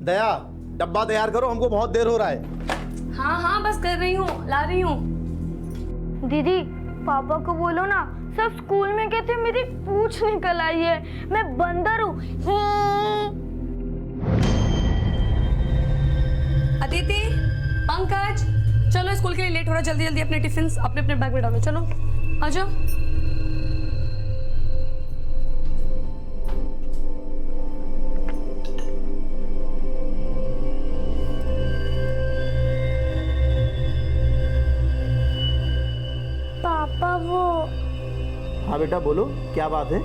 दया, डब्बा तैयार करो, हमको बहुत देर हो रहा है। हाँ हाँ बस कर रही हूँ, ला रही हूँ। दीदी पापा को बोलो ना, सब स्कूल में कहते मेरी पूंछ निकल आई है, मैं बंदर हूँ। अदिति, पंकज, चलो स्कूल के लिए लेट हो रहा है, जल्दी जल्दी अपने टिफिन अपने अपने बैग में डालो। चलो आ जाओ। पापा वो। हाँ बेटा बोलो, क्या बात है?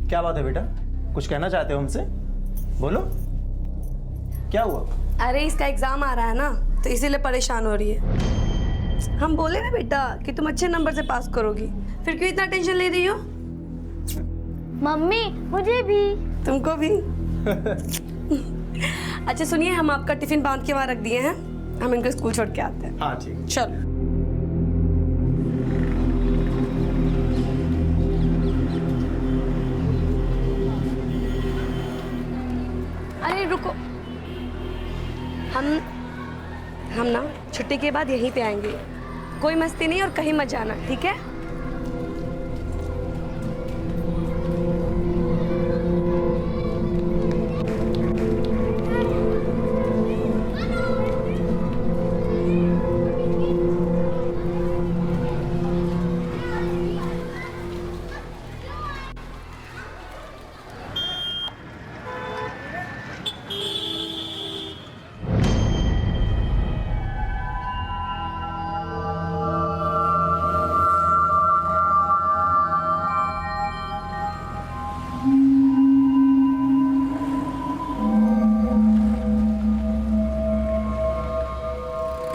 क्या बात है बेटा, कुछ कहना चाहते हो हमसे? बोलो, क्या हुआ? अरे इसका एग्जाम आ रहा है ना, तो इसीलिए परेशान हो रही है। हम बोले ना बेटा कि तुम अच्छे नंबर से पास करोगी, फिर क्यों इतना टेंशन ले रही हो? मम्मी मुझे भी। तुमको भी। अच्छा सुनिए, हम आपका टिफिन बांध के वहां रख दिए हैं, हम इनको स्कूल छोड़ के आते हैं। हाँ ठीक। चलो। अरे रुको, हम ना छुट्टी के बाद यहीं पे आएंगे, कोई मस्ती नहीं और कहीं मत जाना, ठीक है?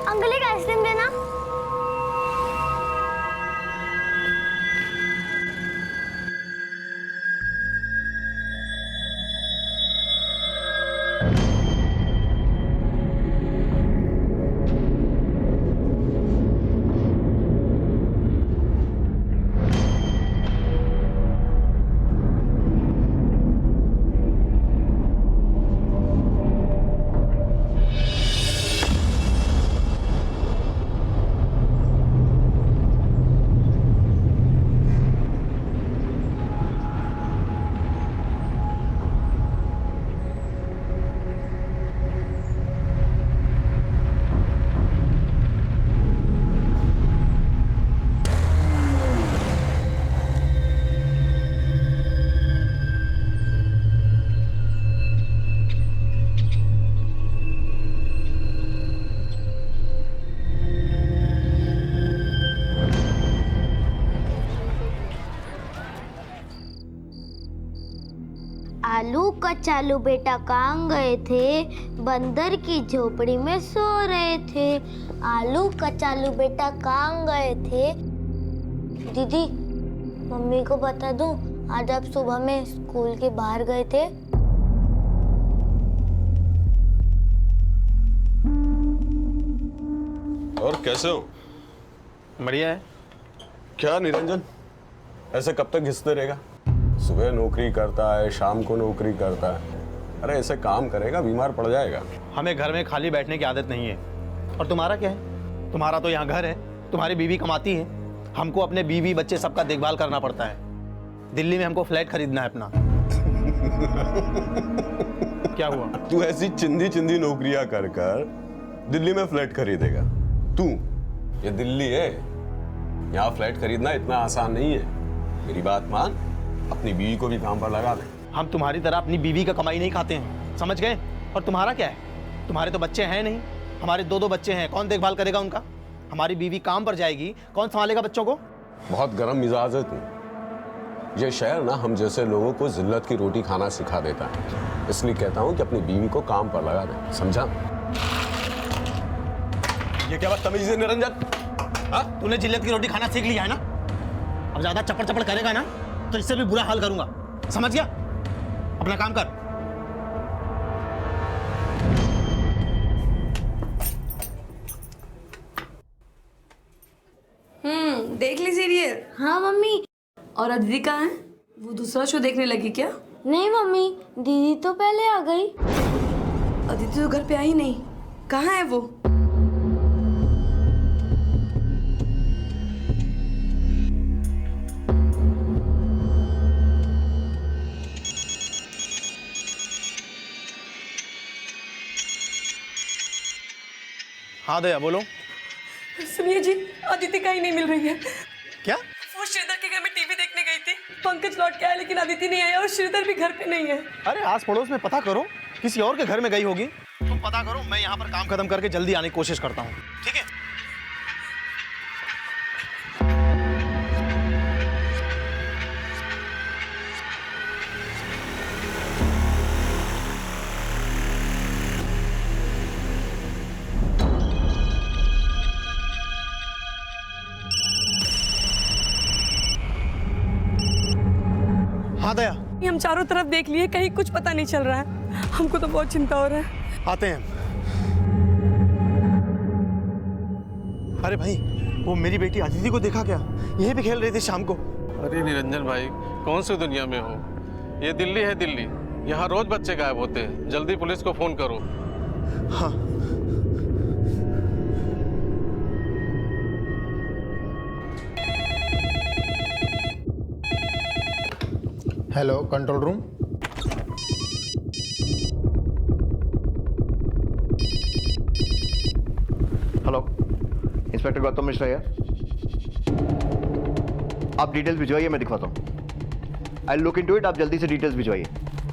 अंकल एक आइसक्रीम देना। आलू कचालू बेटा कहाँ गए थे? बंदर की झोपड़ी में सो रहे थे। आलू कचालू बेटा कहाँ गए थे? दीदी मम्मी को बता दूं, आज आप सुबह में स्कूल के बाहर गए थे। और कैसे हो? बढ़िया है। क्या निरंजन, ऐसे कब तक घिसते रहेगा? सुबह नौकरी करता है, शाम को नौकरी करता है। अरे ऐसे काम करेगा बीमार पड़ जाएगा। हमें घर में खाली बैठने की आदत नहीं है। और तुम्हारा क्या है? तुम्हारा तो यहाँ घर है, तुम्हारी बीवी कमाती है, हमको अपने बीवी बच्चे सबका देखभाल करना पड़ता है। दिल्ली में हमको फ्लैट खरीदना है अपना। क्या हुआ? तू ऐसी चिंदी चिंदी नौकरियां कर कर दिल्ली में फ्लैट खरीदेगा? तू, ये दिल्ली है, यहाँ फ्लैट खरीदना इतना आसान नहीं है। मेरी बात मान, अपनी बीवी को भी काम पर लगा दे। हम तुम्हारी तरह अपनी बीवी का कमाई नहीं खाते हैं, समझ गए? और तुम्हारा क्या है? तुम्हारे तो बच्चे हैं नहीं, हमारे दो दो बच्चे हैं, कौन देखभाल करेगा उनका? हमारी बीवी काम पर जाएगी, कौन संभालेगा बच्चों को? बहुत गर्म मिजाज है तू। ये शहर ना हम जैसे लोगों को जिल्लत की रोटी खाना सिखा देता है, इसलिए कहता हूँ कि अपनी बीवी को काम पर लगा दे, समझा? ये क्या बदतमीजी है निरंजन? हाँ, तूने जिल्लत की रोटी खाना सीख लिया है ना? अब ज्यादा चपड़ चपड़ करेगा ना तो इससे भी बुरा हाल करूंगा, समझ गया? अपना काम कर। देख ली सीरियल? हाँ मम्मी। और अदिति कहाँ है? वो दूसरा शो देखने लगी क्या? नहीं मम्मी, दीदी तो पहले आ गई। अदिति तो घर पे आई नहीं, कहाँ है वो? हाँ दया बोलो। सुनिए जी, अदिति कहीं नहीं मिल रही है। क्या? वो श्रीधर के घर में टीवी देखने गई थी। पंकज लौट के आया लेकिन अदिति नहीं आई और श्रीधर भी घर पे नहीं है। अरे आस पड़ोस में पता करो, किसी और के घर में गई होगी। तुम पता करो, मैं यहाँ पर काम खत्म करके जल्दी आने की कोशिश करता हूँ, ठीक है? हाँ दया, हम चारों तरफ देख लिए, कहीं कुछ पता नहीं चल रहा है। हमको तो बहुत चिंता हो रहा है। आते हैं। अरे भाई, वो मेरी बेटी अदिति को देखा क्या? यहीं पे खेल रही थी शाम को। अरे निरंजन भाई, कौन सी दुनिया में हो? ये दिल्ली है दिल्ली, यहाँ रोज बच्चे गायब होते हैं। जल्दी पुलिस को फोन करो। हाँ। Hello control room. Hello, inspector Gautam Mishra है। आप डिटेल्स भिजवाइए, मैं दिखवाता हूँ। आई लुक इनटू इट, आप जल्दी से डिटेल्स भिजवाइए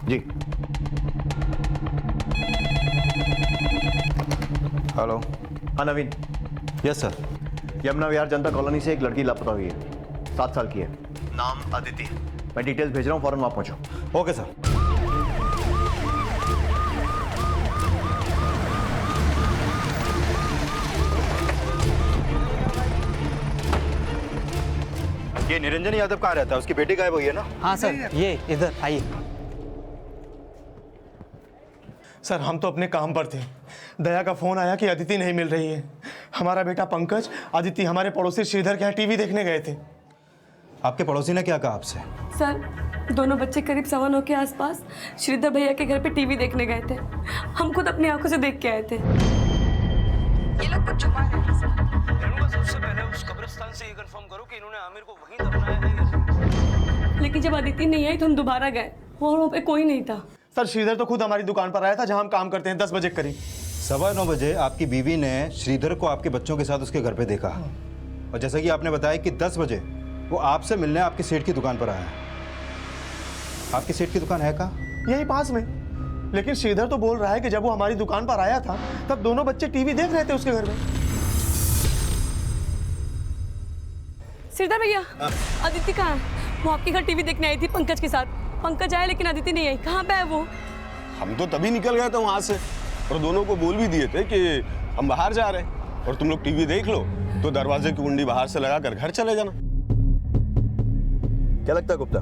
जी। हेलो। हाँ Naveen. Yes sir. Yamuna Vihar Janata colony से एक लड़की लापता हुई है, 7 साल की है, नाम अदिति। मैं डिटेल्स भेज रहा हूँ, फौरन वहाँ पहुँचो। Okay sir. ये निरंजन यादव कहाँ रहता है? उसकी बेटी गायब हुई है ना? हाँ सर, ये इधर आइए। सर हम तो अपने काम पर थे, दया का फोन आया कि अदिति नहीं मिल रही है। हमारा बेटा पंकज, अदिति हमारे पड़ोसी श्रीधर के यहाँ टीवी देखने गए थे। आपके पड़ोसी ने क्या कहा आपसे? सर, दोनों बच्चे करीब 9:15 के आसपास श्रीधर भैया के घर पे टीवी देखने गए थे। हम खुद अपनी आंखों से देख के आए थे। ये लोग कुछ छुपा रहे हैं सर। सबसे पहले उस कब्रिस्तान से ये कंफर्म करो कि इन्होंने आमिर को वहीं दफनाया है। लेकिन जब अदिति नहीं आई तो हम दोबारा गए, वहाँ पे कोई नहीं था। सर श्रीधर तो खुद हमारी दुकान पर आया था जहाँ हम काम करते हैं, 10 बजे करीब। 9:15 बजे आपकी बीवी ने श्रीधर को आपके बच्चों के साथ उसके घर पे देखा, और जैसा कि आपने बताया कि 10 बजे वो आपसे मिलने आपके सेठ की दुकान पर आया। आपकी सेठ की दुकान है कहाँ? यही पास में। लेकिन श्रीधर तो बोल रहा है कि जब वो हमारी दुकान पर आया था तब दोनों बच्चे टीवी देख रहे थे उसके घर में। श्रीधर भैया, अदिति कहाँ है? वो आपके घर टीवी देखने आई थी पंकज के साथ। पंकज आया लेकिन अदिति नहीं आई, कहाँ पे है वो? हम तो तभी निकल गए थे वहां से, और दोनों को बोल भी दिए थे कि हम बाहर जा रहे हैं और तुम लोग टीवी देख लो, तो दरवाजे की कुंडी बाहर से लगाकर घर चले जाना। क्या लगता है गुप्ता,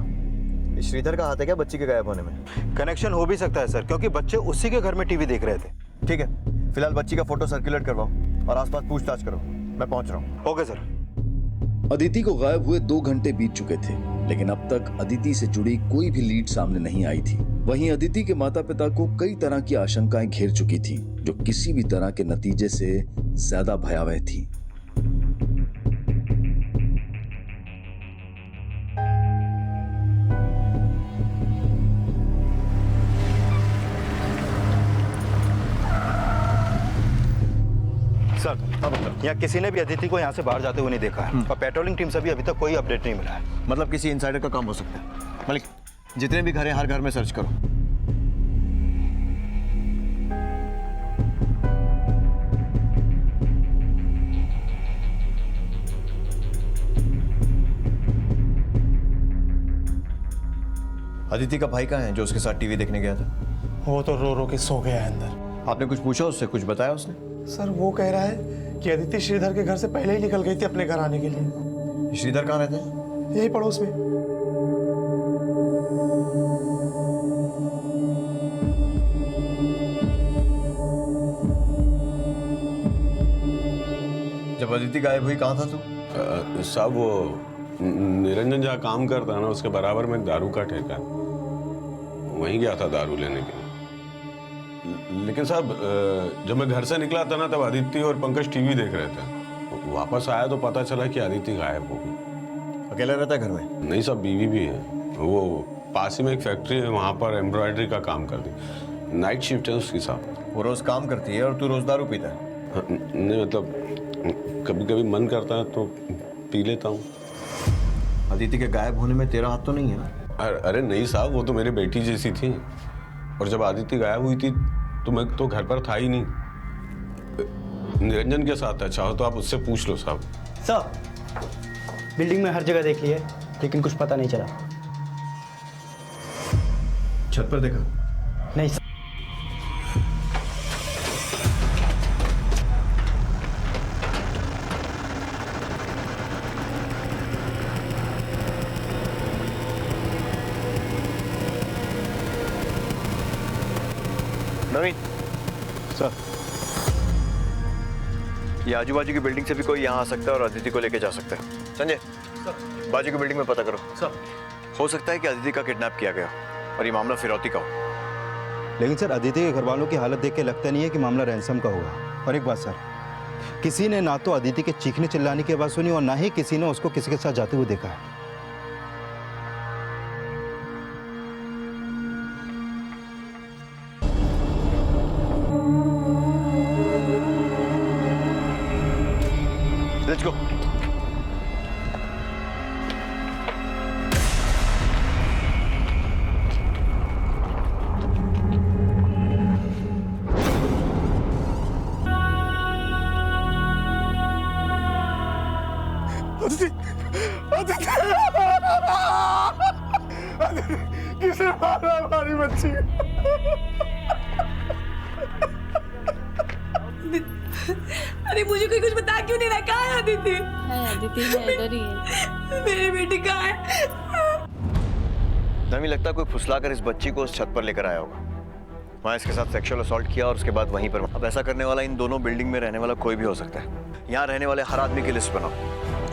ये श्रीधर का हाथ है क्या बच्ची के गायब होने में? कनेक्शन हो भी सकता है सर, क्योंकि बच्चे उसी के घर में टीवी देख रहे थे। ठीक है, फिलहाल बच्ची का फोटो सर्कुलेट करवाओ और आसपास पूछताछ करो। मैं पहुंच रहा हूँ। Okay sir. अदिति को गायब हुए 2 घंटे बीत चुके थे, लेकिन अब तक अदिति से जुड़ी कोई भी लीड सामने नहीं आई थी। वहीं अदिति के माता पिता को कई तरह की आशंकाएं घेर चुकी थीं, जो किसी भी तरह के नतीजे से ज्यादा भयावह थी। सर, यहाँ किसी ने भी अदिति को यहाँ से बाहर जाते हुए नहीं देखा है, और पेट्रोलिंग टीम से भी अभी तक कोई अपडेट नहीं मिला है। मतलब किसी इनसाइडर का काम हो सकता है। मलिक, जितने भी घर हैं हर घर में सर्च करो। अदिति का भाई कहाँ है जो उसके साथ टीवी देखने गया था? वो तो रो रो के सो गया है अंदर। आपने कुछ पूछा उससे? कुछ बताया उसने? सर वो कह रहा है कि अदिति श्रीधर के घर से पहले ही निकल गई थी अपने घर आने के लिए। श्रीधर कहाँ रहते हैं? यही पड़ोस में। जब अदिति गायब हुई कहाँ था तू? साहब वो निरंजन जहाँ काम करता है ना, उसके बराबर में एक दारू का ठेका है, वहीं गया था दारू लेने के लिए। लेकिन साहब जब मैं घर से निकला था ना, तब अदिति और पंकज टीवी देख रहे थे। वापस आया तो पता चला कि अदिति गायब हो गई। अकेला रहता है घर में? नहीं साहब, बीवी भी है। वो पास ही में एक फैक्ट्री है, वहाँ पर एम्ब्रॉयडरी का काम करती, नाइट शिफ्ट है उसकी साहब। वो रोज काम करती है और तू रोज दारू पीता है? नहीं मतलब कभी कभी मन करता है तो पी लेता हूँ। अदिति के गायब होने में तेरा हाथ तो नहीं है ना? अरे नहीं साहब, वो तो मेरी बेटी जैसी थी, और जब अदिति गायब हुई थी तो मैं तो घर पर था ही नहीं, निरंजन के साथ है। चाहो तो आप उससे पूछ लो साहब। साहब बिल्डिंग में हर जगह देख लिया लेकिन कुछ पता नहीं चला। छत पर देखा? नहीं सर। नवीन सर, ये आजू बाजू की बिल्डिंग से भी कोई यहाँ आ सकता है और अदिति को लेके जा सकता है। संजय, बाजू की बिल्डिंग में पता करो। सर, हो सकता है कि अदिति का किडनैप किया गया और ये मामला फिरौती का हो। लेकिन सर अदिति के घर वालों की हालत देख के लगता नहीं है कि मामला रैंसम का होगा। और एक बात सर, किसी ने ना तो अदिति के चीखने चिल्लाने की आवाज़ सुनी और ना ही किसी ने उसको किसी के साथ जाते हुए देखा है। Let's go. किसने मारा हमारी बच्ची? अरे मुझे कोई कुछ बता क्यों नहीं रहा? कहाँ है अदिति? अदिति है, इधर ही है। मेरी बेटी कहाँ है? नवीन, लगता है कोई फुसलाकर इस बच्ची को उस छत पर लेकर आया होगा। वहाँ इसके साथ सेक्सुअल असॉल्ट किया और उसके बाद वहीं पर। अब ऐसा करने वाला इन दोनों बिल्डिंग में रहने वाला कोई भी हो सकता है। यहाँ रहने वाले हर आदमी की लिस्ट बनाओ,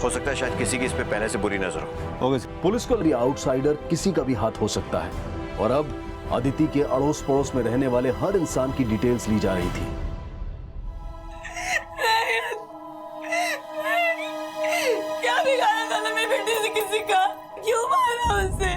हो सकता है शायद किसी की इस पे पहले से बुरी नजर हो। पुलिस को भी आउटसाइडर किसी का भी हाथ हो सकता है, और अब अदिति के अड़ोस पड़ोस में रहने वाले हर इंसान की डिटेल्स ली जा रही थी। क्या बिगाड़ा था ना मेरी बेटी से किसी का? क्यों मारा उसे?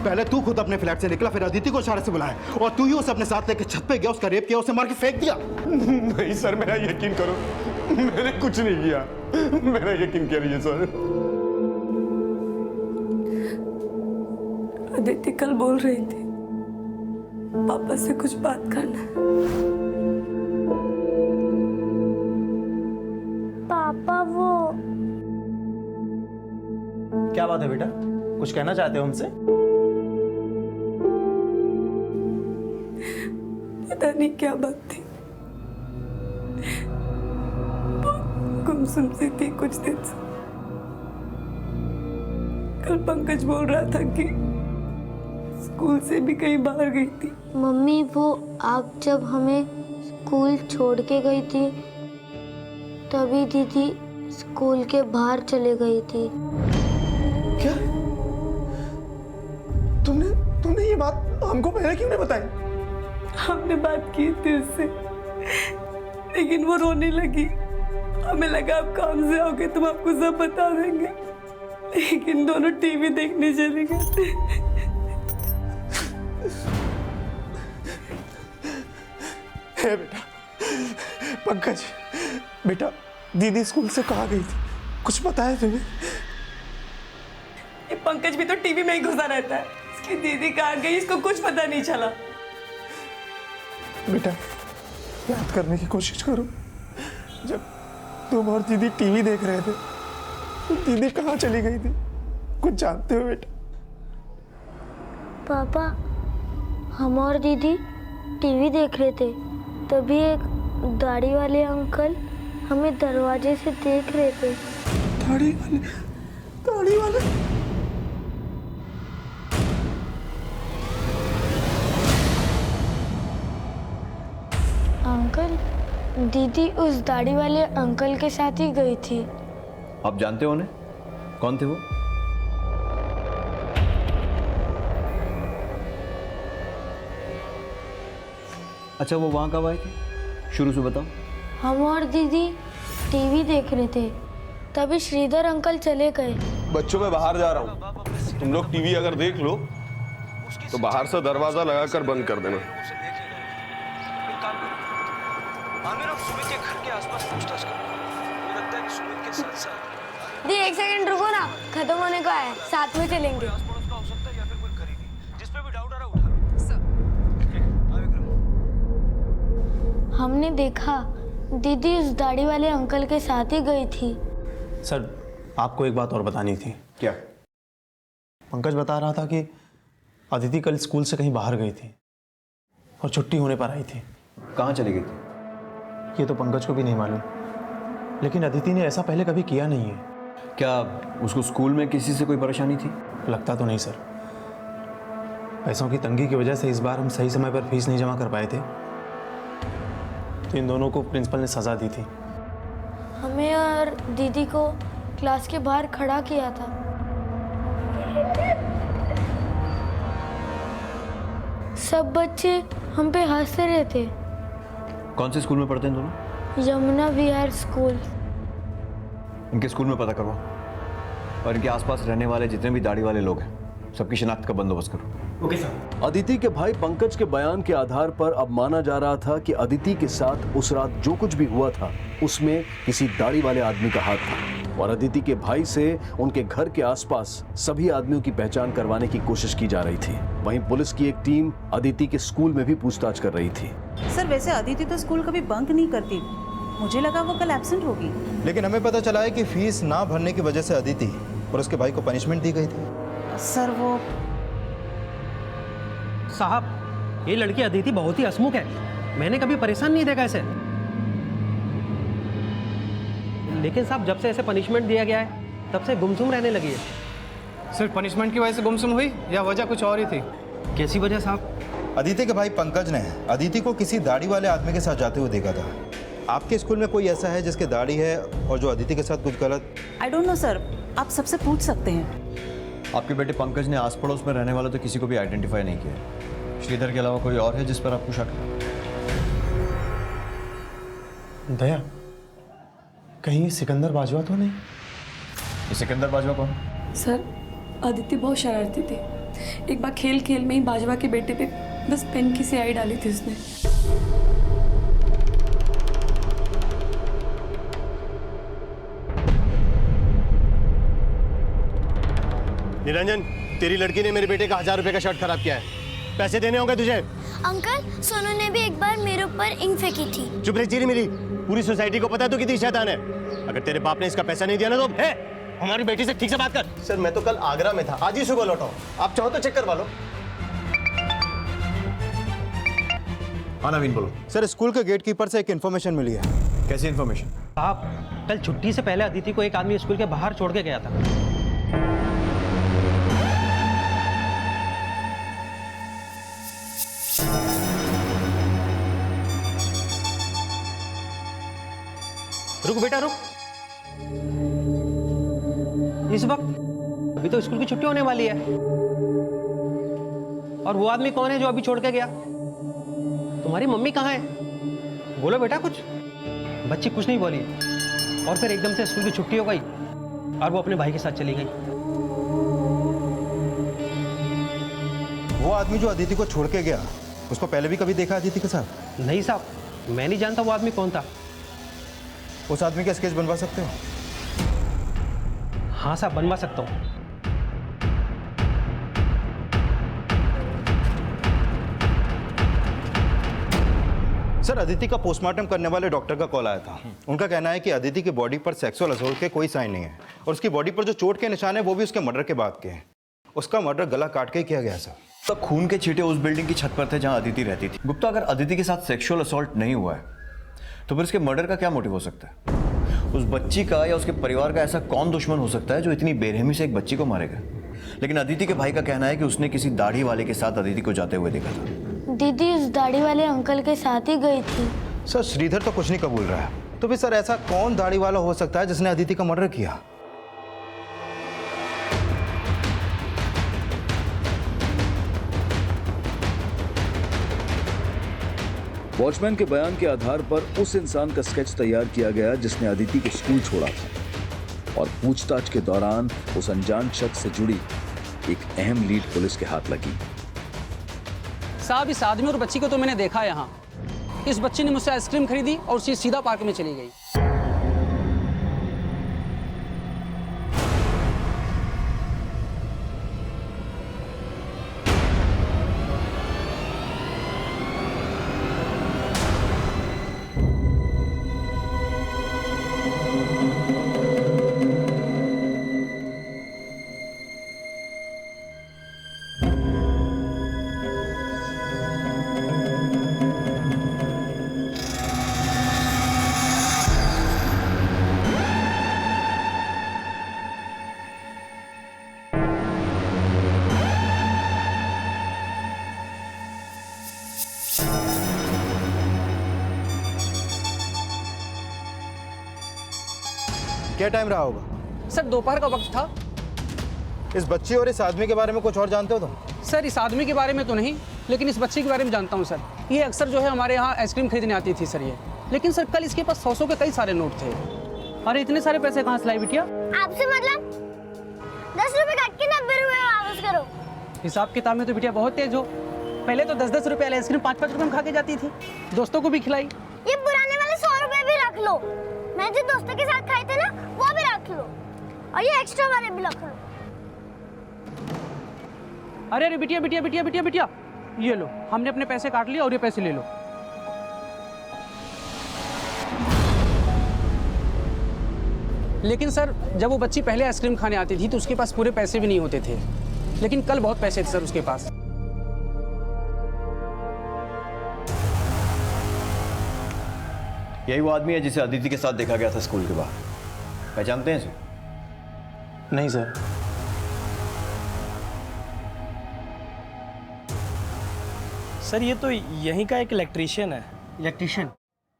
पहले तू खुद अपने फ्लैट से निकला, फिर अदिति को इशारे से बुलाया और तू ही उसे अपने साथ लेके छत पे गया, उसका रेप किया, उसे मार के फेंक दिया। नहीं सर, मेरा यकीन करो, मैंने कुछ नहीं किया, मेरा यकीन करिए सर। अदिति कल बोल रही थी पापा से कुछ बात करना है। पापा वो क्या बात है बेटा? कुछ कहना चाहते हो हमसे? पता नहीं क्या बात थी, गुमसुम सी थी कुछ दिन से। कल पंकज बोल रहा था कि स्कूल से भी कहीं बाहर गई थी। मम्मी, वो आप जब हमें स्कूल छोड़ के गई थी तभी दीदी स्कूल के बाहर चले गई थी। क्या? तुमने ये बात हमको पहले क्यों नहीं बताई? हमने बात की थी उससे, लेकिन वो रोने लगी। हमें लगा आप काम से आओगे तो आपको सब बता देंगे, लेकिन दोनों टीवी देखने चले गए थे। हे बेटा, पंकज बेटा, दीदी स्कूल से कहाँ गई थी? कुछ पता है तुम्हें? ये पंकज भी तो टीवी में ही घुसा रहता है। इसकी दीदी कहाँ गई इसको कुछ पता नहीं चला। बेटा याद करने की कोशिश करो, जब तुम और दीदी टीवी देख रहे थे तो दीदी कहाँ चली गई थी? कुछ जानते हो बेटा? पापा, हम और दीदी टीवी देख रहे थे, तभी एक दाढ़ी वाले अंकल हमें दरवाजे से देख रहे थे। दाढ़ी वाले अंकल, दीदी उस दाढ़ी वाले अंकल के साथ ही गई थी। आप जानते हो उन्हें? कौन थे वो? अच्छा, वो वहां कब आए थे? शुरू से बताओ। हम और दीदी टीवी देख रहे थे, तभी श्रीधर अंकल चले गए। बच्चों मैं बाहर जा रहा हूँ, तुम लोग टीवी अगर देख लो तो बाहर से दरवाजा लगाकर बंद कर देना। उसे देख ही लेगा। एक काम करो, आमिर और सुमित के घर के आसपास पूछताछ करो। मुझे लगता है कि सुमित के साथ दी एक सेकंड रुको ना, खत्म होने को है, साथ में चलेंगे। आस पड़ोस का हो सकता है या फिर कोई करीबी, जिस पे भी डाउट आ रहा है उठा लो। आगे करो। हमने देखा दीदी उस दाढ़ी वाले अंकल के साथ ही गई थी। सर, आपको एक बात और बतानी थी। क्या? पंकज बता रहा था कि अदिति कल स्कूल से कहीं बाहर गई थी और छुट्टी होने पर आई थी। कहाँ चली गई थी? ये तो पंकज को भी नहीं मालूम, लेकिन अदिति ने ऐसा पहले कभी किया नहीं है। क्या उसको स्कूल में किसी से कोई परेशानी थी? लगता तो नहीं सर। पैसों की तंगी की वजह से इस बार हम सही समय पर फीस नहीं जमा कर पाए थे, तो इन दोनों को प्रिंसिपल ने सजा दी थी। हमें और दीदी को क्लास के बाहर खड़ा किया था। सब बच्चे हम पे हंस रहे थे। कौन से स्कूल में पढ़ते हैं दोनों? यमुना विहार स्कूल। इनके स्कूल में पता करो और इनके आसपास रहने वाले जितने भी दाढ़ी वाले लोग हैं सबकी शिनाख्त का बंदोबस्त करो। Okay sir. अदिति के भाई पंकज के बयान के आधार पर अब माना जा रहा था कि अदिति के साथ उस रात जो कुछ भी हुआ था उसमें किसी दाढ़ी वाले आदमी का हाथ था और अदिति के भाई से उनके घर के आसपास सभी आदमियों की पहचान करवाने की कोशिश की जा रही थी। वहीं पुलिस की एक टीम अदिति के स्कूल में भी पूछताछ कर रही थी। सर, वैसे अदिति तो स्कूल कभी बंक नहीं करती, मुझे लगा वो कल एब्सेंट होगी। लेकिन हमें पता चला है कि फीस ना भरने की वजह से अदिति और उसके भाई को पनिशमेंट दी गई थी। सर वो साहब, ये लड़की अदिति बहुत ही हंसमुख है, मैंने कभी परेशान नहीं देखा इसे। लेकिन साहब, जब से ऐसे पनिशमेंट दिया गया है तब से गुमसुम रहने लगी है। सिर्फ पनिशमेंट की वजह से गुमसुम हुई या वजह कुछ और ही थी? कैसी वजह साहब? अदिति के भाई पंकज ने अदिति को किसी दाढ़ी वाले आदमी के साथ जाते हुए देखा था। आपके स्कूल में कोई ऐसा है जिसके दाढ़ी है और जो अदिति के साथ कुछ गलत? आई डोंट नो सर, आप सबसे पूछ सकते हैं। आपके बेटे पंकज ने आस पड़ोस में रहने वाले तो किसी को भी आइडेंटिफाई नहीं किया। श्रीधर के अलावा कोई और है जिस पर आपको शक है? दया, कहीं ये सिकंदर बाजवा तो नहीं? ये सिकंदर बाजवा कौन? सर, अदिति बहुत शरारती थी। एक बार खेल खेल में ही बाजवा के बेटे पे बस पेन की स्याही डाली थी उसने। निरंजन, तेरी लड़की ने मेरे बेटे का 1000 रुपए का शर्ट खराब किया है, पैसे देने होंगे तुझे। अंकल, सोनू ने भी एक बार मेरे ऊपर इंक फेंकी थी। चुप रही चीरी मिली, पूरी सोसाइटी को पता है तू कितनी शैतान है। अगर तेरे बाप ने इसका पैसा नहीं दिया ना तो हमारी बेटी से ठीक से बात कर। सर, मैं तो कल आगरा में था, आज ही सुबह लौटा हूं। आप चाहो तो चेक करवा लो। हाँ नवीन, बोलो। सर, स्कूल के गेट कीपर से एक इन्फॉर्मेशन मिली है। कैसी इन्फॉर्मेशन? साहब, कल छुट्टी से पहले अदिति को एक आदमी स्कूल के बाहर छोड़ के गया था। रुक बेटा रुक। इस वक्त अभी तो स्कूल की छुट्टी होने वाली है। और वो आदमी कौन है जो अभी छोड़ के गया? तुम्हारी मम्मी कहाँ है? बोलो बेटा कुछ। बच्ची कुछ नहीं बोली और फिर एकदम से स्कूल की छुट्टी हो गई और वो अपने भाई के साथ चली गई। वो आदमी जो अदिति को छोड़ के गया, उसको पहले भी कभी देखा अदिति के साथ? नहीं साहब, मैं नहीं जानता वो आदमी कौन था। उस आदमी का स्केच बनवा सकते हो? हाँ साहब, बनवा सकता हूँ। सर, अदिति का पोस्टमार्टम करने वाले डॉक्टर का कॉल आया था। उनका कहना है कि अदिति की बॉडी पर सेक्सुअल असॉल्ट के कोई साइन नहीं है और उसकी बॉडी पर जो चोट के निशान है वो भी उसके मर्डर के बाद के हैं। उसका मर्डर गला काट के ही किया गया सर। तो खून के छींटे उस बिल्डिंग की छत पर थे जहां अदिति रहती थी। गुप्ता, अगर अदिति के साथ सेक्सुअल असॉल्ट नहीं हुआ है तो फिर इसके मर्डर का क्या मोटिव हो सकता है? उस बच्ची का या उसके परिवार का ऐसा कौन दुश्मन हो सकता है जो इतनी बेरहमी से एक बच्ची को मारेगा? लेकिन अदिति के भाई का कहना है कि उसने किसी दाढ़ी वाले के साथ अदिति को जाते हुए देखा था। दीदी उस दाढ़ी वाले अंकल के साथ ही गई थी। सर श्रीधर तो कुछ नहीं कबूल रहा है, तो फिर सर ऐसा कौन दाढ़ी वाला हो सकता है जिसने अदिति का मर्डर किया? वॉचमैन के बयान के आधार पर उस इंसान का स्केच तैयार किया गया जिसने अदिति को स्कूल छोड़ा था, और पूछताछ के दौरान उस अनजान शख्स से जुड़ी एक अहम लीड पुलिस के हाथ लगी। साहब, इस आदमी और बच्ची को तो मैंने देखा यहाँ। इस बच्ची ने मुझसे आइसक्रीम खरीदी और सीधा पार्क में चली गई। क्या टाइम रहा होगा? सर, दोपहर का वक्त था। इस बच्ची और इस आदमी के बारे में कुछ और जानते हो तुम? सर, इस आदमी के बारे में तो नहीं, लेकिन इस बच्ची के बारे में जानता हूँ सर। ये अक्सर जो है हमारे यहाँ आइसक्रीम खरीदने आती थी सर ये। लेकिन सर कल इसके पास 100 के कई सारे नोट थे। अरे इतने सारे पैसे कहाँ से लाई बिटिया? आपसे मतलब 10 रुपए काट के 90 रुपए वापस करो। हिसाब किताब में तो बिटिया बहुत तेज हो। पहले तो 10-10 रुपए वाली आइसक्रीम 5-5 रुपए में खा के जाती थी, दोस्तों को भी खिलाई। ये पुराने वाले 100 रुपए भी रख लो। मैं जो दोस्तों के साथ खाए थे ना वो भी रख लो, और ये एक्स्ट्रा वाले भी रख लो। अरे अरे बिटिया बिटिया बिटिया बिटिया बिटिया, ये लो, हमने अपने पैसे काट लिए और ये पैसे ले लो। लेकिन सर, जब वो बच्ची पहले आइसक्रीम खाने आती थी तो उसके पास पूरे पैसे भी नहीं होते थे, लेकिन कल बहुत पैसे थे सर उसके पास। यही वो आदमी है जिसे अदिति के साथ देखा गया था स्कूल के बाहर। पहचानते हैं इसे? नहीं सर। सर ये तो यहीं का एक इलेक्ट्रीशियन है। इलेक्ट्रीशियन?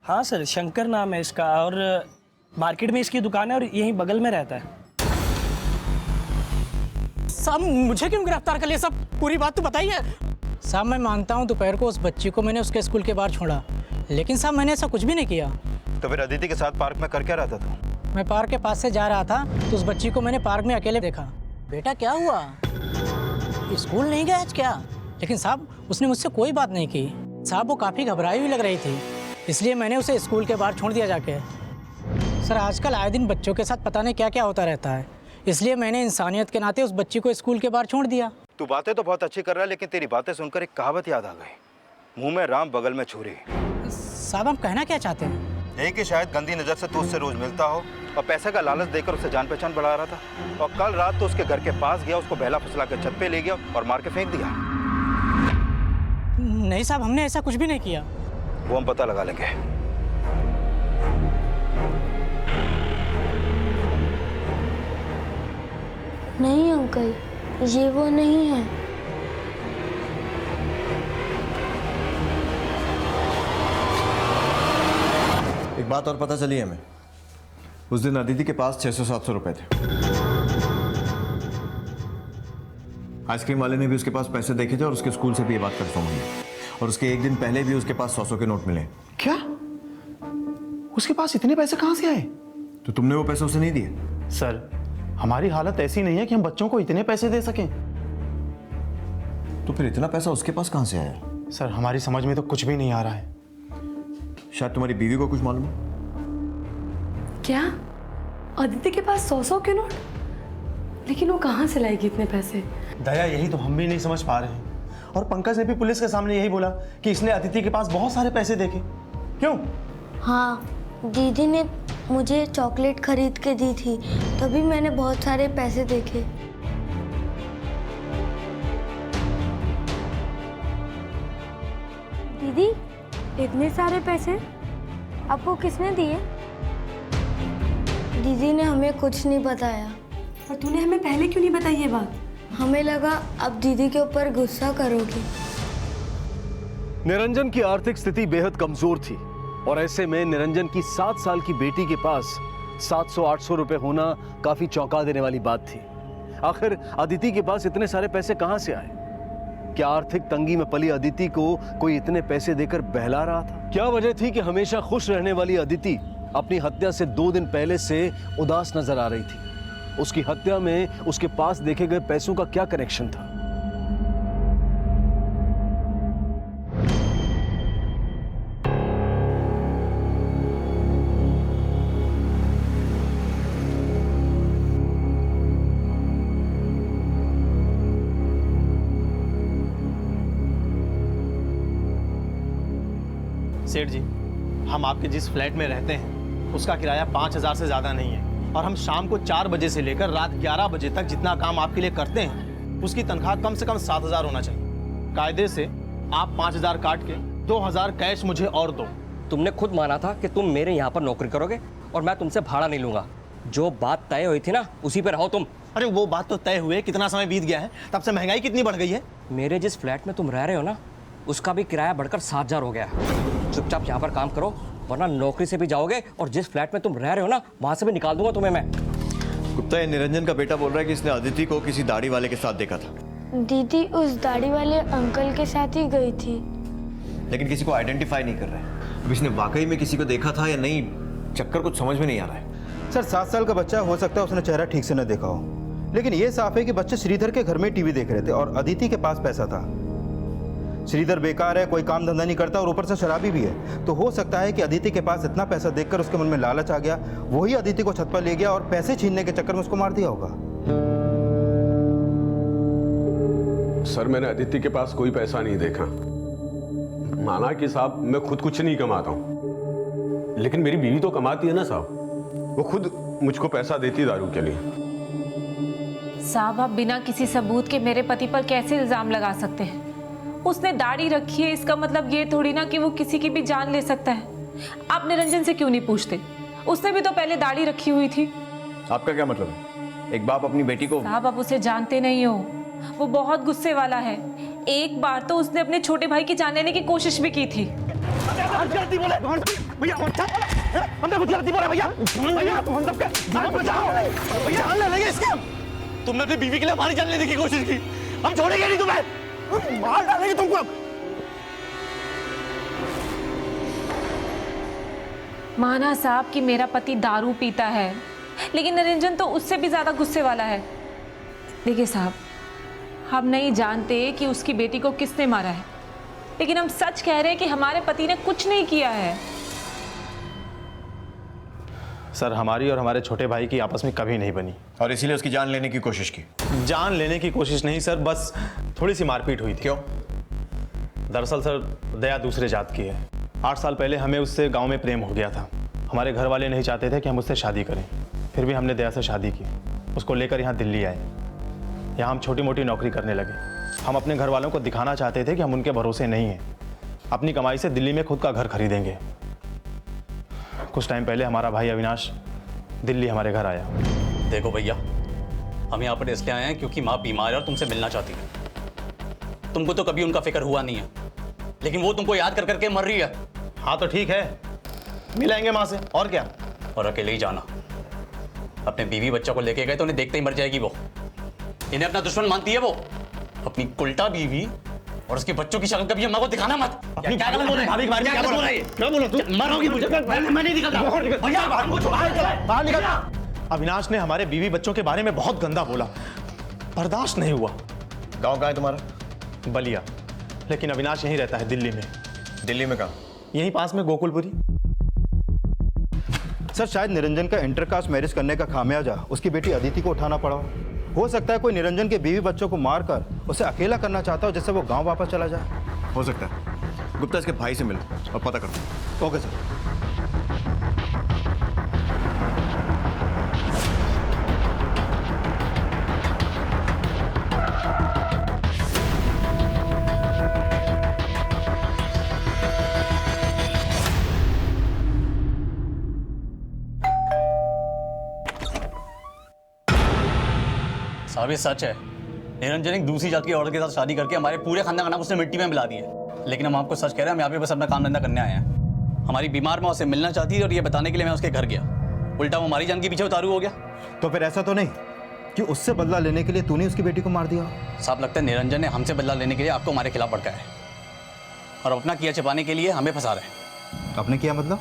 हाँ सर, शंकर नाम है इसका, और मार्केट में इसकी दुकान है और यहीं बगल में रहता है। साहब, मुझे क्यों गिरफ्तार कर लिया? सब पूरी बात तो बताइए। साहब, मैं मानता हूँ दोपहर को उस बच्ची को मैंने उसके स्कूल के बाहर छोड़ा, लेकिन साहब मैंने ऐसा कुछ भी नहीं किया। तो फिर अदिति के साथ पार्क में कर क्या रहा था तू? मैं पार्क के पास से जा रहा था तो उस बच्ची को मैंने पार्क में अकेले देखा। बेटा क्या हुआ, स्कूल नहीं गया आज क्या? लेकिन साहब उसने मुझसे कोई बात नहीं की। साहब वो काफ़ी घबराई हुई लग रही थी, इसलिए मैंने उसे स्कूल के बाहर छोड़ दिया जाके। सर आजकल आए दिन बच्चों के साथ पता नहीं क्या क्या होता रहता है, इसलिए मैंने इंसानियत के नाते उस बच्ची को स्कूल के बाहर छोड़ दिया। तू बातें तो बहुत अच्छी कर रहा है, लेकिन तेरी बातें सुनकर एक कहावत याद आ गई, मुंह में राम बगल में छुरी। साहब आप कहना क्या चाहते हैं? यही कि शायद गंदी नज़र से तू उससे रोज मिलता हो और पैसे का लालच देकर उससे जान पहचान बढ़ा रहा था, और कल रात तो उसके घर के पास गया, उसको बहला फुसला कर छत पे ले गया और मार के फेंक दिया। नहीं साहब, हमने ऐसा कुछ भी नहीं किया। वो हम पता लगा लेंगे। नहीं अंकल, ये वो नहीं है। एक बात और पता चली हमें, उस दिन अदिति के पास 600-700 रुपए थे। आइसक्रीम वाले ने भी उसके पास पैसे देखे थे और उसके स्कूल से भी ये बात कंफर्म हुई, और उसके एक दिन पहले भी उसके पास 100 के नोट मिले। क्या? उसके पास इतने पैसे कहां से आए? तो तुमने वो पैसे उसे नहीं दिए? सर, हमारी हालत ऐसी नहीं है कि हम बच्चों को इतने पैसे दे सकें। तो फिर इतना पैसा उसके पास कहां से आया? सर हमारी समझ में तो कुछ भी नहीं आ रहा है। शायद तुम्हारी बीवी को कुछ मालूम है। क्या अदिति के पास 100 के नोट? लेकिन वो कहाँ से लाएगी इतने पैसे? दया, यही तो हम भी नहीं समझ पा रहे हैं। और पंकज ने भी पुलिस के सामने यही बोला कि इसने अदिति के पास बहुत सारे पैसे देखे। क्यों? हाँ, दीदी ने मुझे चॉकलेट खरीद के दी थी, तभी मैंने बहुत सारे पैसे देखे। दीदी इतने सारे पैसे आपको किसने दिए? दीदी ने हमें कुछ नहीं बताया। और तूने हमें पहले क्यों नहीं बताई ये बात? हमें लगा अब दीदी के ऊपर गुस्सा करोगी। निरंजन की आर्थिक स्थिति बेहद कमजोर थी और ऐसे में निरंजन की 7 साल की बेटी के पास 700-800 रुपए होना काफी चौंका देने वाली बात थी। आखिर अदिति के पास इतने सारे पैसे कहां से आए? क्या आर्थिक तंगी में पली अदिति को कोई इतने पैसे देकर बहला रहा था? क्या वजह थी कि हमेशा खुश रहने वाली अदिति अपनी हत्या से 2 दिन पहले से उदास नजर आ रही थी? उसकी हत्या में उसके पास देखे गए पैसों का क्या कनेक्शन था? सेठ जी, हम आपके जिस फ्लैट में रहते हैं उसका किराया 5,000 से ज़्यादा नहीं है और हम शाम को 4 बजे से लेकर रात 11 बजे तक जितना काम आपके लिए करते हैं उसकी तनख्वाह कम से कम 7,000 होना चाहिए। कायदे से आप 5,000 काट के 2,000 कैश मुझे और दो। तुमने खुद माना था कि तुम मेरे यहाँ पर नौकरी करोगे और मैं तुमसे भाड़ा नहीं लूंगा। जो बात तय हुई थी ना उसी पे रहो तुम। अरे वो बात तो तय हुए, कितना समय बीत गया है, तब से महंगाई कितनी बढ़ गई है। मेरे जिस फ्लैट में तुम रह रहे हो ना उसका भी किराया बढ़कर 7,000 हो गया है। चुपचाप यहाँ पर काम करो वरना नौकरी से भी जाओगे और जिस फ्लैट में तुम रह रहे हो ना वहां से भी निकाल दूंगा तुम्हें मैं। गुप्ता, ये निरंजन का बेटा बोल रहा है कि इसने अदिति को किसी दाढ़ी वाले के साथ देखा था। दीदी उस दाढ़ी वाले अंकल के साथ ही गई थी। लेकिन किसी को आइडेंटिफाई नहीं कर रहा है। अब इसने वाकई में किसी को देखा था या नहीं, चक्कर कुछ समझ में नहीं आ रहा है। सर 7 साल का बच्चा, हो सकता है उसने चेहरा ठीक से न देखा हो, लेकिन ये साफ है कि बच्चे श्रीधर के घर में टीवी देख रहे थे और अदिति के पास पैसा था। श्रीधर बेकार है, कोई काम धंधा नहीं करता और ऊपर से शराबी भी है, तो हो सकता है कि अदिति के पास इतना पैसा देखकर उसके मन में लालच आ गया, वही अदिति को छत पर ले गया और पैसे छीनने के चक्कर में उसको मार दिया होगा। सर, मैंने अदिति के पास कोई पैसा नहीं देखा। माना कि साहब मैं खुद कुछ नहीं कमाता हूं, लेकिन मेरी बीवी तो कमाती है ना साहब, वो खुद मुझको पैसा देती दारू के लिए। साहब आप बिना किसी सबूत के मेरे पति पर कैसे इल्जाम लगा सकते हैं? उसने दाढ़ी रखी है, इसका मतलब ये थोड़ी ना कि वो किसी की भी जान ले सकता है। आप निरंजन से क्यों नहीं पूछते? उसने भी तो पहले दाढ़ी रखी हुई थी। आपका क्या मतलब है? एक बाप अपनी बेटी को। साहब आप उसे जानते नहीं हो, वो बहुत गुस्से वाला है। एक बार तो उसने अपने छोटे भाई की जान लेने की कोशिश भी की थी। तुमने अपनी बीवी के लिए हमारी जान लेने की कोशिश की, हम छोड़ेंगे नहीं तुम्हें, मार डालेंगे तुमको। अब माना साहब कि मेरा पति दारू पीता है, लेकिन निरंजन तो उससे भी ज्यादा गुस्से वाला है। देखिए साहब, हम नहीं जानते कि उसकी बेटी को किसने मारा है, लेकिन हम सच कह रहे हैं कि हमारे पति ने कुछ नहीं किया है। सर, हमारी और हमारे छोटे भाई की आपस में कभी नहीं बनी और इसीलिए उसकी जान लेने की कोशिश की। जान लेने की कोशिश नहीं सर, बस थोड़ी सी मारपीट हुई थी। क्यों? दरअसल सर, दया दूसरे जात की है। 8 साल पहले हमें उससे गांव में प्रेम हो गया था। हमारे घर वाले नहीं चाहते थे कि हम उससे शादी करें, फिर भी हमने दया से शादी की। उसको लेकर यहाँ दिल्ली आए। यहाँ हम छोटी मोटी नौकरी करने लगे। हम अपने घर वालों को दिखाना चाहते थे कि हम उनके भरोसे नहीं हैं। अपनी कमाई से दिल्ली में खुद का घर खरीदेंगे। कुछ टाइम पहले हमारा भाई अविनाश दिल्ली हमारे घर आया। देखो भैया, हम यहाँ पर इसलिए आए हैं क्योंकि माँ बीमार है और तुमसे मिलना चाहती है। तुमको तो कभी उनका फिक्र हुआ नहीं है, लेकिन वो तुमको याद कर करके मर रही है। हाँ तो ठीक है, मिलाएंगे माँ से, और क्या। और अकेले ही जाना। अपने बीवी बच्चा को लेके गए तो उन्हें देखते ही मर जाएगी वो। इन्हें अपना दुश्मन मानती है वो। अपनी उल्टा बीवी और उसके बच्चों की शक्ल कभी अम्मा को दिखाना मत। क्या गलत बोल रहे हैं? क्या बोल रहा है? क्या बोल रहा है? मारोगी मुझे? मैं नहीं निकलता। भैया बाहर निकल। अविनाश ने हमारे बीवी बच्चों के बारे में बहुत गंदा बोला, बर्दाश्त नहीं हुआ। गांव कहाँ है तुम्हारा? बलिया, लेकिन अविनाश यहीं रहता है दिल्ली में। दिल्ली में कहाँ? यहीं पास में गोकुलपुरी। सर शायद निरंजन का इंटरकास्ट मैरिज करने का खामियाजा उसकी बेटी अदिति को उठाना पड़ा। हो सकता है कोई निरंजन के बीवी बच्चों को मारकर उसे अकेला करना चाहता हो, जिससे वो गांव वापस चला जाए। हो सकता है। गुप्ता, इसके भाई से मिलो और पता करो। Okay sir. साहब ये सच है, निरंजन एक दूसरी जात की औरत के साथ शादी करके हमारे पूरे खानदान का नाम उसने मिट्टी में मिला दिया है। लेकिन हम आपको सच कह रहे हैं, हम यहाँ पे बस अपना काम धंधा करने आए हैं। हमारी बीमार माँ उससे मिलना चाहती है और ये बताने के लिए मैं उसके घर गया, उल्टा वो हमारी जान के पीछे उतारू हो गया। तो फिर ऐसा तो नहीं कि उससे बदला लेने के लिए तूने उसकी बेटी को मार दिया? साहब लगता है निरंजन ने हमसे बदला लेने के लिए आपको हमारे खिलाफ भड़काया है और अपना किया छिपाने के लिए हमें फंसा रहे हैं। आपने किया मतलब?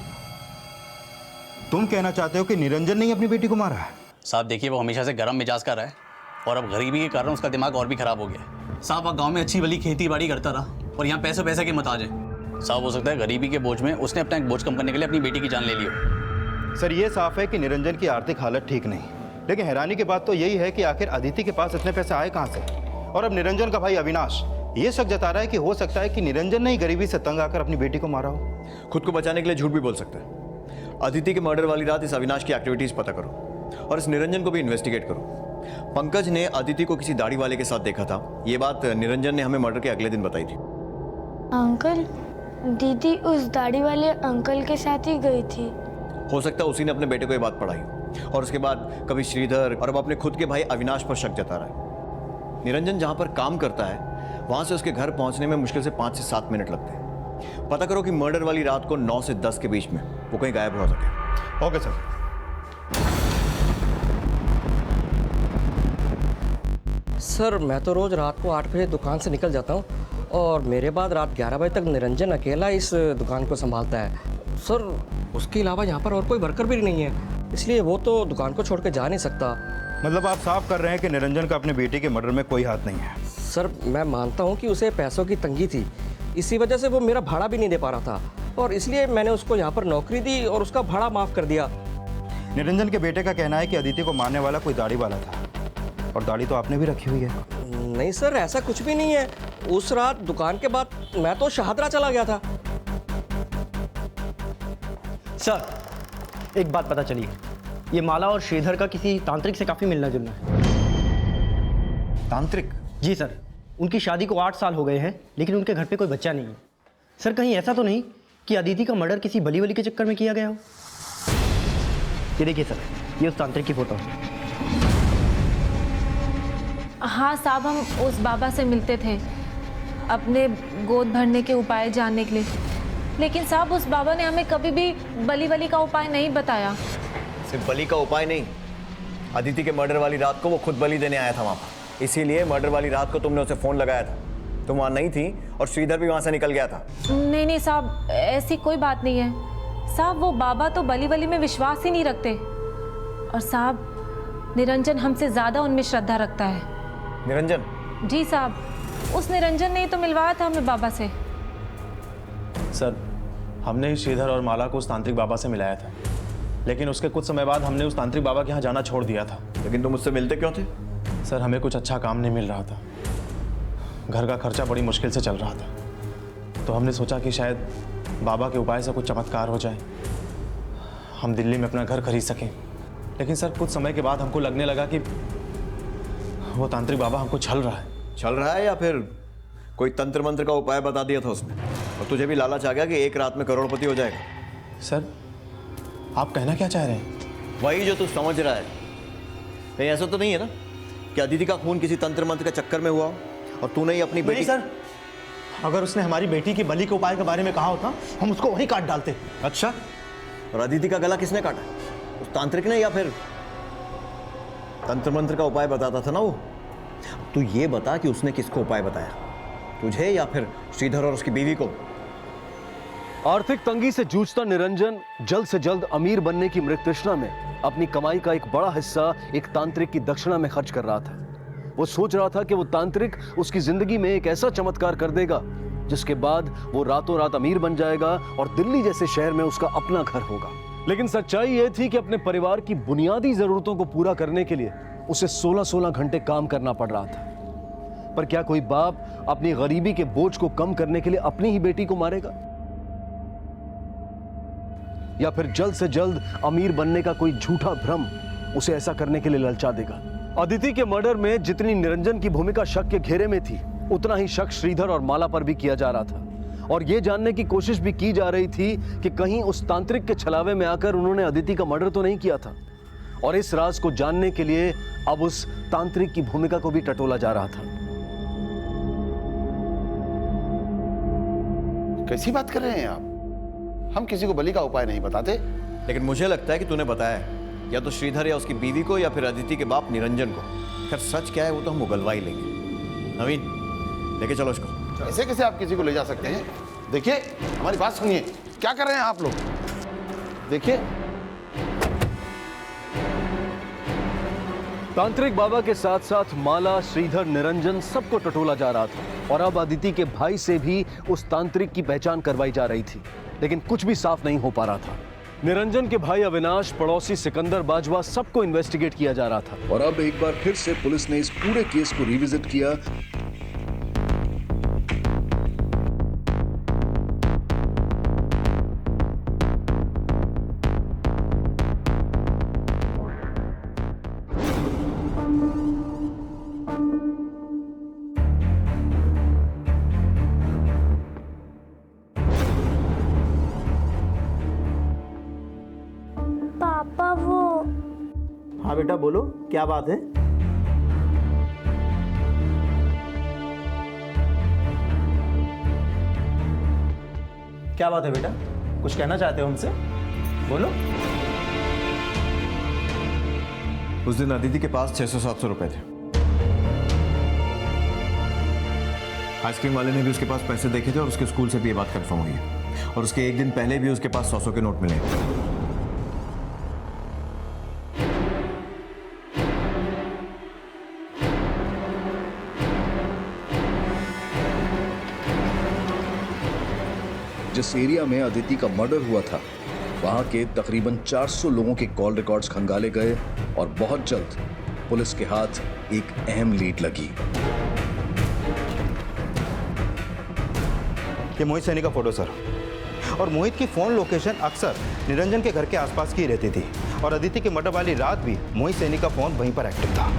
तुम कहना चाहते हो कि निरंजन ने ही अपनी बेटी को मारा है? साहब देखिए, वो हमेशा से गर्म मिजाज का रहा है और अब गरीबी के कारण उसका दिमाग और भी खराब हो गया। साहब वह गांव में अच्छी भली खेती बाड़ी करता रहा और यहाँ पैसे की मत आ जाए। साहब हो सकता है गरीबी के बोझ में उसने अपना एक बोझ कम करने के लिए अपनी बेटी की जान ले ली हो। सर ये साफ है कि निरंजन की आर्थिक हालत ठीक नहीं, लेकिन हैरानी की बात तो यही है कि आखिर अदिति के पास इतने पैसे आए कहाँ से? और अब निरंजन का भाई अविनाश ये शक जता रहा है कि हो सकता है कि निरंजन ने ही गरीबी से तंग आकर अपनी बेटी को मारा हो। खुद को बचाने के लिए झूठ भी बोल सकता है। अदिति के मर्डर वाली रात इस अविनाश की एक्टिविटीज पता करो और इस निरंजन को भी इन्वेस्टिगेट करो। पंकज ने अदिति को किसी दाढ़ी वाले के साथ देखा था, ये बात निरंजन ने हमें मर्डर के अगले दिन बताई थी। अंकल, दीदी उस दाढ़ी वाले अंकल के साथ ही गई थी। हो सकता है उसी ने अपने बेटे को ये बात पढ़ाई और उसके बाद कभी श्रीधर और अब अपने खुद के भाई अविनाश पर शक जता रहा है। निरंजन जहां पर काम करता है वहां से उसके घर पहुंचने में मुश्किल से 5 से 7 मिनट लगते हैं। पता करो कि मर्डर वाली रात को 9 से 10 के बीच में वो कहीं गायब हो सके। Okay sir. सर मैं तो रोज़ रात को 8 बजे दुकान से निकल जाता हूँ और मेरे बाद रात 11 बजे तक निरंजन अकेला इस दुकान को संभालता है। सर उसके अलावा यहाँ पर और कोई वर्कर भी नहीं है, इसलिए वो तो दुकान को छोड़ के जा नहीं सकता। मतलब आप साफ कर रहे हैं कि निरंजन का अपनी बेटी के मर्डर में कोई हाथ नहीं है? सर मैं मानता हूँ कि उसे पैसों की तंगी थी, इसी वजह से वो मेरा भाड़ा भी नहीं दे पा रहा था और इसलिए मैंने उसको यहाँ पर नौकरी दी और उसका भाड़ा माफ़ कर दिया। निरंजन के बेटे का कहना है कि अदिति को मारने वाला कोई दाढ़ी वाला था और दाढ़ी तो आपने भी रखी हुई है। नहीं सर ऐसा कुछ भी नहीं है, उस रात दुकान के बाद मैं तो शहादरा चला गया था। सर एक बात पता चली, ये माला और श्रीधर का किसी तांत्रिक से काफ़ी मिलना जुलना है। तांत्रिक? जी सर, उनकी शादी को 8 साल हो गए हैं लेकिन उनके घर पे कोई बच्चा नहीं है। सर कहीं ऐसा तो नहीं कि अदिति का मर्डर किसी बली वली के चक्कर में किया गया हो? ये देखिए सर, ये उस तांत्रिक की फोटो है। हाँ साहब, हम उस बाबा से मिलते थे अपने गोद भरने के उपाय जानने के लिए, लेकिन साहब उस बाबा ने हमें कभी भी बली वली का उपाय नहीं बताया। सिर्फ बली का उपाय नहीं, अदिति के मर्डर वाली रात को वो खुद बलि देने आया था वहाँ पर, इसीलिए मर्डर वाली रात को तुमने उसे फ़ोन लगाया था। तुम वहाँ नहीं थी और श्रीधर भी वहाँ से निकल गया था। नहीं साहब, ऐसी कोई बात नहीं है साहब, वो बाबा तो बली वली में विश्वास ही नहीं रखते और साहब निरंजन हमसे ज़्यादा उनमें श्रद्धा रखता है। निरंजन? जी साहब, उस निरंजन ने ही तो मिलवाया था हमें बाबा से। सर हमने ही श्रीधर और माला को उस तांत्रिक बाबा से मिलाया था, लेकिन उसके कुछ समय बाद हमने उस तांत्रिक बाबा के यहाँ जाना छोड़ दिया था। लेकिन तुम मुझसे मिलते क्यों थे? सर हमें कुछ अच्छा काम नहीं मिल रहा था, घर का खर्चा बड़ी मुश्किल से चल रहा था, तो हमने सोचा कि शायद बाबा के उपाय से कुछ चमत्कार हो जाए, हम दिल्ली में अपना घर खरीद सकें। लेकिन सर कुछ समय के बाद हमको लगने लगा कि वो तांत्रिक बाबा हमको छल रहा है। छल रहा है या फिर कोई तंत्र मंत्र का उपाय बता दिया था उसने और तुझे भी लालच आ गया कि एक रात में करोड़पति हो जाएगा? सर आप कहना क्या चाह रहे हैं? वही जो तू समझ रहा है। कहीं ऐसा तो नहीं है ना कि अदिति का खून किसी तंत्र मंत्र के चक्कर में हुआ और तूने ही अपनी बेटी? नहीं सर, अगर उसने हमारी बेटी की बलि के उपाय के बारे में कहा होता हम उसको वहीं काट डालते। अच्छा, और अदिति का गला किसने काटा? उस तांत्रिक ने या फिर तंत्र मंत्र का उपाय बताता था ना वो? तू ये बता कि उसने किसको उपाय बताया, तुझे या फिर श्रीधर और उसकी बीवी को? आर्थिक तंगी से जूझता निरंजन जल्द से जल्द अमीर बनने की मृत तृष्णा में अपनी कमाई का एक बड़ा हिस्सा एक तांत्रिक की दक्षिणा में खर्च कर रहा था। वो सोच रहा था कि वो तांत्रिक उसकी जिंदगी में एक ऐसा चमत्कार कर देगा जिसके बाद वो रातों रात अमीर बन जाएगा और दिल्ली जैसे शहर में उसका अपना घर होगा। लेकिन सच्चाई यह थी कि अपने परिवार की बुनियादी जरूरतों को पूरा करने के लिए उसे 16-16 घंटे काम करना पड़ रहा था। पर क्या कोई बाप अपनी गरीबी के बोझ को कम करने के लिए अपनी ही बेटी को मारेगा? या फिर जल्द से जल्द अमीर बनने का कोई झूठा भ्रम उसे ऐसा करने के लिए ललचा देगा? अदिति के मर्डर में जितनी निरंजन की भूमिका शक के घेरे में थी, उतना ही शक श्रीधर और माला पर भी किया जा रहा था और यह जानने की कोशिश भी की जा रही थी कि कहीं उस तांत्रिक के छलावे में आकर उन्होंने अदिति का मर्डर तो नहीं किया था। और इस राज को जानने के लिए अब उस तांत्रिक की भूमिका को भी टटोला जा रहा था। कैसी बात कर रहे हैं आप? हम किसी को बलि का उपाय नहीं बताते। लेकिन मुझे लगता है कि तूने बताया है, या तो श्रीधर या उसकी बीवी को, या फिर अदिति के बाप निरंजन को। खैर सच क्या है वो तो हम उगलवा ही लेंगे। नवीन लेके चलो इसको। ऐसे कैसे आप किसी को ले जा सकते हैं? देखिए हमारी बात सुनिए, क्या कर रहे हैं आप लोग? देखिए तांत्रिक बाबा के साथ साथ माला, श्रीधर, निरंजन सबको टटोला जा रहा था और अब अदिति के भाई से भी उस तांत्रिक की पहचान करवाई जा रही थी, लेकिन कुछ भी साफ नहीं हो पा रहा था। निरंजन के भाई अविनाश, पड़ोसी सिकंदर, बाजवा सबको इन्वेस्टिगेट किया जा रहा था। और अब एक बार फिर से पुलिस ने इस पूरे केस को रिविजिट किया। पापा वो हाँ बेटा बोलो, क्या बात है? क्या बात है बेटा, कुछ कहना चाहते हो हमसे? बोलो। उस दिन अदिति के पास 600-700 रुपए थे। आइसक्रीम वाले ने भी उसके पास पैसे देखे थे और उसके स्कूल से भी ये बात कंफर्म हुई है। और उसके एक दिन पहले भी उसके पास 100 के नोट मिले। जिस एरिया में अदिति का मर्डर हुआ था, वहां के तकरीबन 400 लोगों के कॉल रिकॉर्ड्स खंगाले गए और बहुत जल्द पुलिस के हाथ एक अहम लीड लगी। ये मोहित सैनी का फोटो सर, और मोहित की फोन लोकेशन अक्सर निरंजन के घर के आसपास की रहती थी और अदिति के मर्डर वाली रात भी मोहित सैनी का फोन वहीं पर एक्टिव था।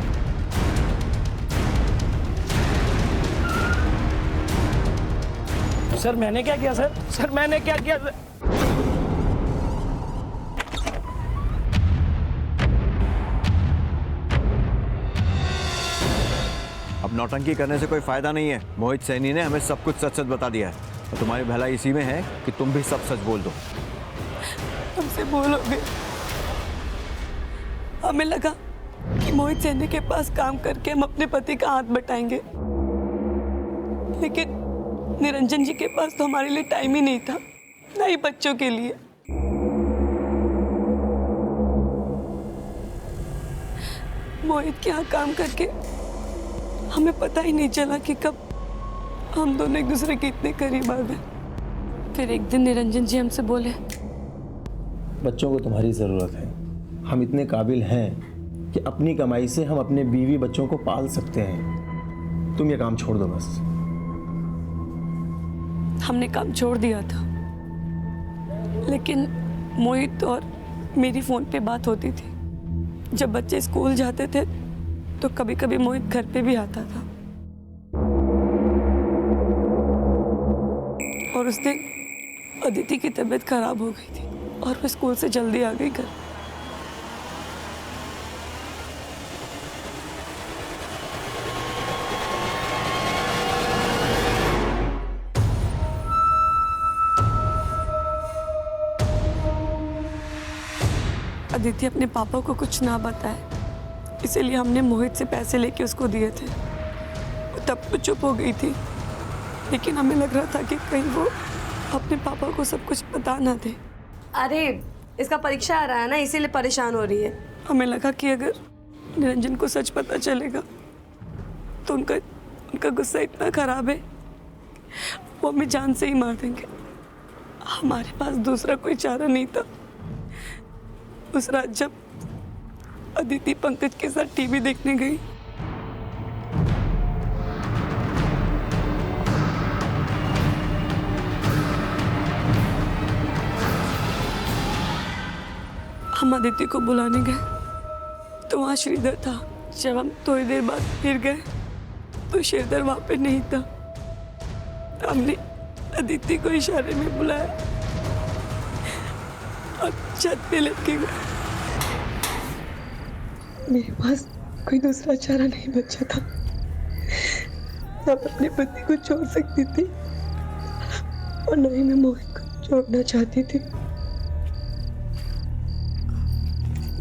सर मैंने क्या किया सर? सर मैंने क्या किया सर? अब नौटंकी करने से कोई फायदा नहीं है। मोहित सैनी ने हमें सब कुछ सच सच बता दिया है और तुम्हारी भलाई इसी में है कि तुम भी सब सच बोल दो। हमसे बोलोगे? हमें लगा कि मोहित सैनी के पास काम करके हम अपने पति का हाथ बटाएंगे, लेकिन निरंजन जी के पास तो हमारे लिए टाइम ही नहीं था, ना ही बच्चों के लिए। मोहित के यहाँ काम करके हमें पता ही नहीं चला कि कब हम दोनों एक दूसरे के इतने करीब आ गए। फिर एक दिन निरंजन जी हमसे बोले, बच्चों को तुम्हारी ज़रूरत है। हम इतने काबिल हैं कि अपनी कमाई से हम अपने बीवी बच्चों को पाल सकते हैं। तुम ये काम छोड़ दो बस। हमने काम छोड़ दिया था, लेकिन मोहित और मेरी फ़ोन पे बात होती थी। जब बच्चे स्कूल जाते थे तो कभी कभी मोहित घर पे भी आता था। और उस दिन अदिति की तबीयत खराब हो गई थी और वो स्कूल से जल्दी आ गई घर। अदिति अपने पापा को कुछ ना बताए, इसीलिए हमने मोहित से पैसे लेके उसको दिए थे। वो तब तो चुप हो गई थी, लेकिन हमें लग रहा था कि कहीं वो अपने पापा को सब कुछ बता ना दे। अरे इसका परीक्षा आ रहा है ना, इसीलिए परेशान हो रही है। हमें लगा कि अगर निरंजन को सच पता चलेगा तो उनका गुस्सा इतना खराब है वो हमें जान से ही मार देंगे। हमारे पास दूसरा कोई चारा नहीं था। उस रात जब अदिति पंकज के साथ टीवी देखने गई, हम अदिति को बुलाने गए तो वहां श्रीधर था। जब हम थोड़ी देर बाद फिर गए तो श्रीधर वहां पे नहीं था। हमने अदिति को इशारे में बुलाया और छत पे लेके गए। मेरे पास कोई दूसरा चारा नहीं बचा था। ना मैं अपने पति को छोड़ सकती थी और न ही मैं मोहित को छोड़ना चाहती थी।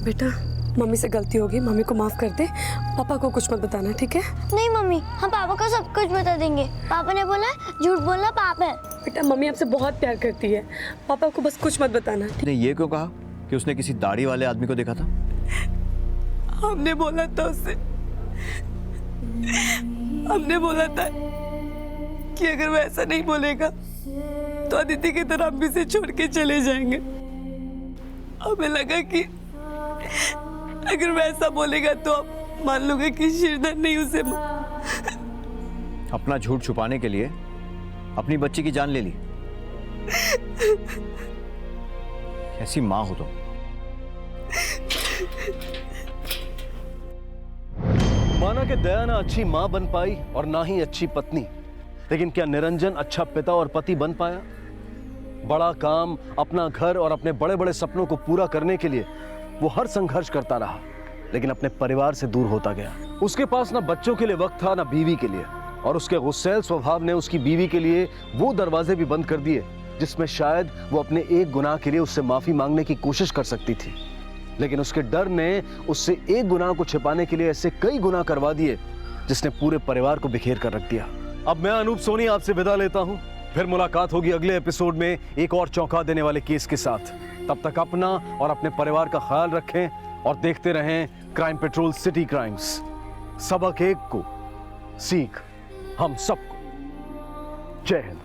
बेटा, मम्मी से गलती होगी, मम्मी को माफ कर दे। पापा को कुछ मत बताना, ठीक है? नहीं मम्मी, हम पापा को सब कुछ बता देंगे। पापा ने बोला झूठ बोलना पाप है। बेटा, मम्मी आपसे बहुत प्यार करती है, पापा को बस कुछ मत बताना। ने ये क्यों कहा कि उसने किसी दाढ़ी वाले आदमी को देखा था? हमने बोला था उससे, हमने बोला था कि अगर वो ऐसा नहीं बोलेगा तो अदिति की तरह हम भी इसे छोड़ के चले जाएंगे। हमें लगा कि अगर वो ऐसा बोलेगा तो आप मान लोगे कि श्रीधर नहीं उसे अपना झूठ छुपाने के लिए अपनी बच्ची की जान ले ली। ऐसी माँ हो तुम। माना कि दया ना अच्छी मां बन पाई और ना ही अच्छी पत्नी, लेकिन क्या निरंजन अच्छा पिता और पति बन पाया? बड़ा काम, अपना घर और अपने बड़े बड़े सपनों को पूरा करने के लिए वो हर संघर्ष करता रहा, लेकिन अपने परिवार से दूर होता गया। उसके पास ना बच्चों के लिए वक्त था, ना बीवी के लिए, और उसके गुस्सैल स्वभाव ने उसकी बीवी के लिए वो दरवाजे भी बंद कर दिए जिसमें शायद वो अपने एक गुनाह के लिए उससे माफी मांगने की कोशिश कर सकती थी। लेकिन उसके डर ने उससे एक गुनाह को छिपाने के लिए ऐसे कई गुनाह करवा दिए जिसने पूरे परिवार को बिखेर कर रख दिया। अब मैं अनूप सोनी आपसे विदा लेता हूं, फिर मुलाकात होगी अगले एपिसोड में एक और चौंका देने वाले केस के साथ। तब तक अपना और अपने परिवार का ख्याल रखें और देखते रहें क्राइम पेट्रोल सिटी क्राइम्स। सबक एक को, सीख हम सबको। जय हिंद।